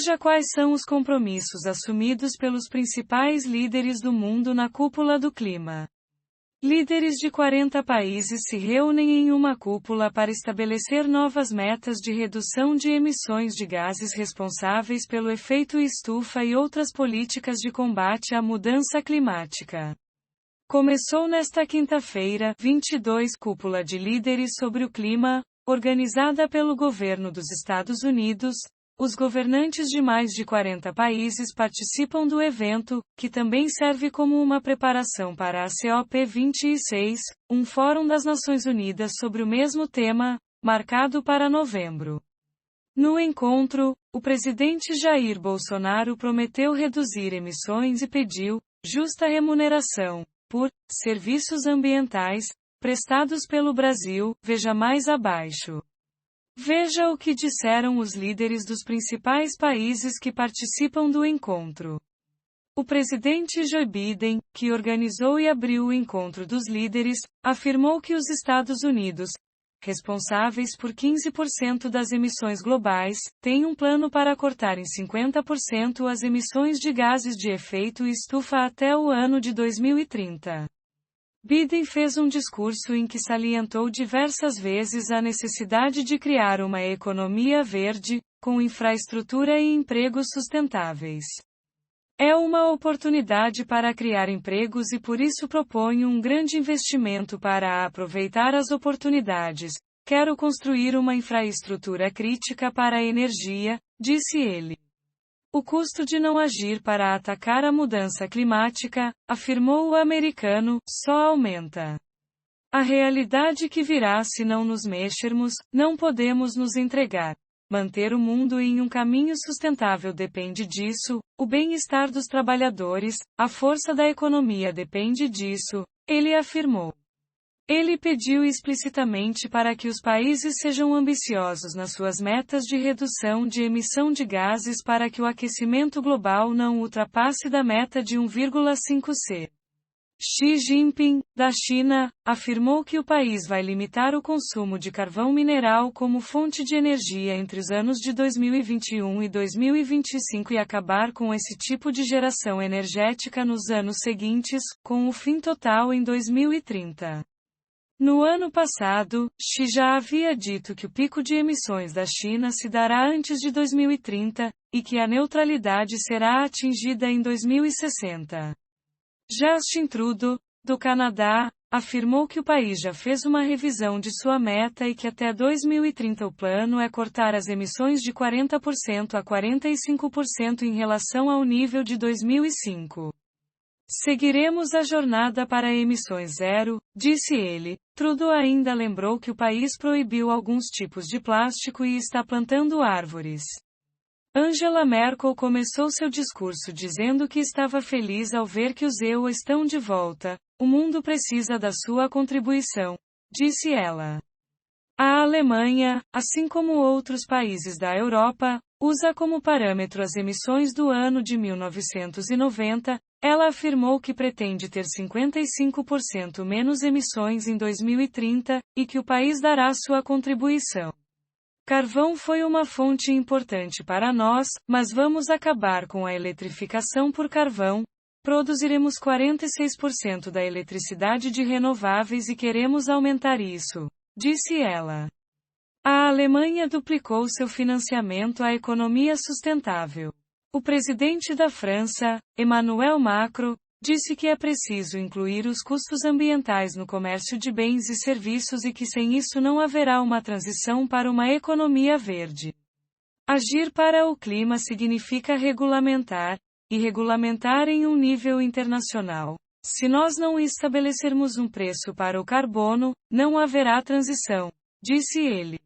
Veja quais são os compromissos assumidos pelos principais líderes do mundo na cúpula do clima. Líderes de 40 países se reúnem em uma cúpula para estabelecer novas metas de redução de emissões de gases responsáveis pelo efeito estufa e outras políticas de combate à mudança climática. Começou nesta quinta-feira, 22, Cúpula de Líderes sobre o Clima, organizada pelo governo dos Estados Unidos. Os governantes de mais de 40 países participam do evento, que também serve como uma preparação para a COP26, um fórum das Nações Unidas sobre o mesmo tema, marcado para novembro. No encontro, o presidente Jair Bolsonaro prometeu reduzir emissões e pediu justa remuneração por serviços ambientais prestados pelo Brasil. Veja mais abaixo. Veja o que disseram os líderes dos principais países que participam do encontro. O presidente Joe Biden, que organizou e abriu o encontro dos líderes, afirmou que os Estados Unidos, responsáveis por 15% das emissões globais, têm um plano para cortar em 50% as emissões de gases de efeito estufa até o ano de 2030. Biden fez um discurso em que salientou diversas vezes a necessidade de criar uma economia verde, com infraestrutura e empregos sustentáveis. É uma oportunidade para criar empregos e por isso proponho um grande investimento para aproveitar as oportunidades. Quero construir uma infraestrutura crítica para a energia, disse ele. O custo de não agir para atacar a mudança climática, afirmou o americano, só aumenta. A realidade que virá se não nos mexermos, não podemos nos entregar. Manter o mundo em um caminho sustentável depende disso, o bem-estar dos trabalhadores, a força da economia depende disso, ele afirmou. Ele pediu explicitamente para que os países sejam ambiciosos nas suas metas de redução de emissão de gases para que o aquecimento global não ultrapasse da meta de 1,5 C. Xi Jinping, da China, afirmou que o país vai limitar o consumo de carvão mineral como fonte de energia entre os anos de 2021 e 2025 e acabar com esse tipo de geração energética nos anos seguintes, com o fim total em 2030. No ano passado, Xi já havia dito que o pico de emissões da China se dará antes de 2030, e que a neutralidade será atingida em 2060. Justin Trudeau, do Canadá, afirmou que o país já fez uma revisão de sua meta e que até 2030 o plano é cortar as emissões de 40% a 45% em relação ao nível de 2005. Seguiremos a jornada para emissões zero, disse ele. Trudeau ainda lembrou que o país proibiu alguns tipos de plástico e está plantando árvores. Angela Merkel começou seu discurso dizendo que estava feliz ao ver que os EU estão de volta. O mundo precisa da sua contribuição, disse ela. A Alemanha, assim como outros países da Europa, usa como parâmetro as emissões do ano de 1990. Ela afirmou que pretende ter 55% menos emissões em 2030, e que o país dará sua contribuição. Carvão foi uma fonte importante para nós, mas vamos acabar com a eletrificação por carvão. Produziremos 46% da eletricidade de renováveis e queremos aumentar isso, disse ela. A Alemanha duplicou seu financiamento à economia sustentável. O presidente da França, Emmanuel Macron, disse que é preciso incluir os custos ambientais no comércio de bens e serviços e que sem isso não haverá uma transição para uma economia verde. Agir para o clima significa regulamentar, e regulamentar em um nível internacional. Se nós não estabelecermos um preço para o carbono, não haverá transição, disse ele.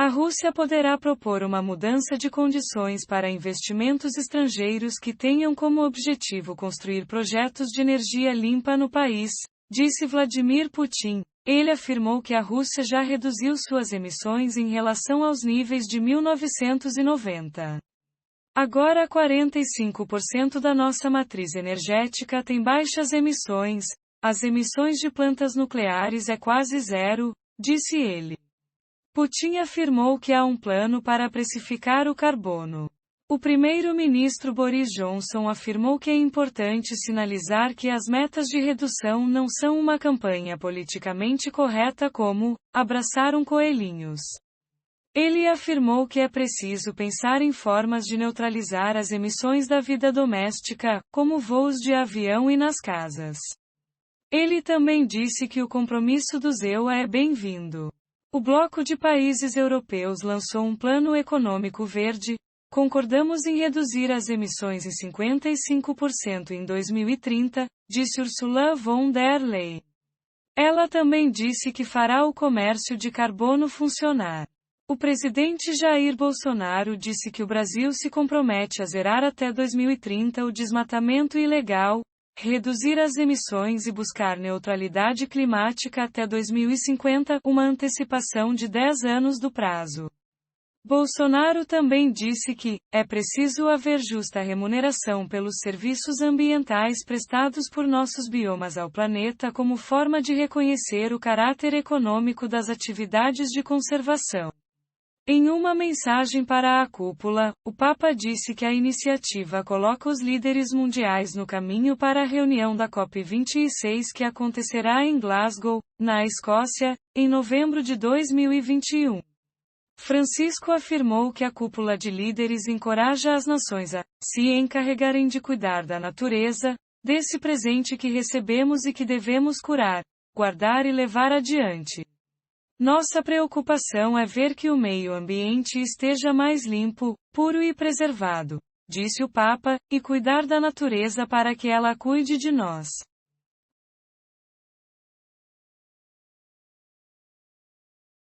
A Rússia poderá propor uma mudança de condições para investimentos estrangeiros que tenham como objetivo construir projetos de energia limpa no país, disse Vladimir Putin. Ele afirmou que a Rússia já reduziu suas emissões em relação aos níveis de 1990. Agora 45% da nossa matriz energética tem baixas emissões, as emissões de plantas nucleares é quase zero, disse ele. Putin afirmou que há um plano para precificar o carbono. O primeiro-ministro Boris Johnson afirmou que é importante sinalizar que as metas de redução não são uma campanha politicamente correta como abraçaram coelhinhos. Ele afirmou que é preciso pensar em formas de neutralizar as emissões da vida doméstica, como voos de avião e nas casas. Ele também disse que o compromisso do EU é bem-vindo. O bloco de países europeus lançou um plano econômico verde. Concordamos em reduzir as emissões em 55% em 2030, disse Ursula von der Leyen. Ela também disse que fará o comércio de carbono funcionar. O presidente Jair Bolsonaro disse que o Brasil se compromete a zerar até 2030 o desmatamento ilegal, reduzir as emissões e buscar neutralidade climática até 2050, uma antecipação de 10 anos do prazo. Bolsonaro também disse que é preciso haver justa remuneração pelos serviços ambientais prestados por nossos biomas ao planeta como forma de reconhecer o caráter econômico das atividades de conservação. Em uma mensagem para a cúpula, o Papa disse que a iniciativa coloca os líderes mundiais no caminho para a reunião da COP26 que acontecerá em Glasgow, na Escócia, em novembro de 2021. Francisco afirmou que a cúpula de líderes encoraja as nações a se encarregarem de cuidar da natureza, desse presente que recebemos e que devemos curar, guardar e levar adiante. Nossa preocupação é ver que o meio ambiente esteja mais limpo, puro e preservado, disse o Papa, e cuidar da natureza para que ela cuide de nós.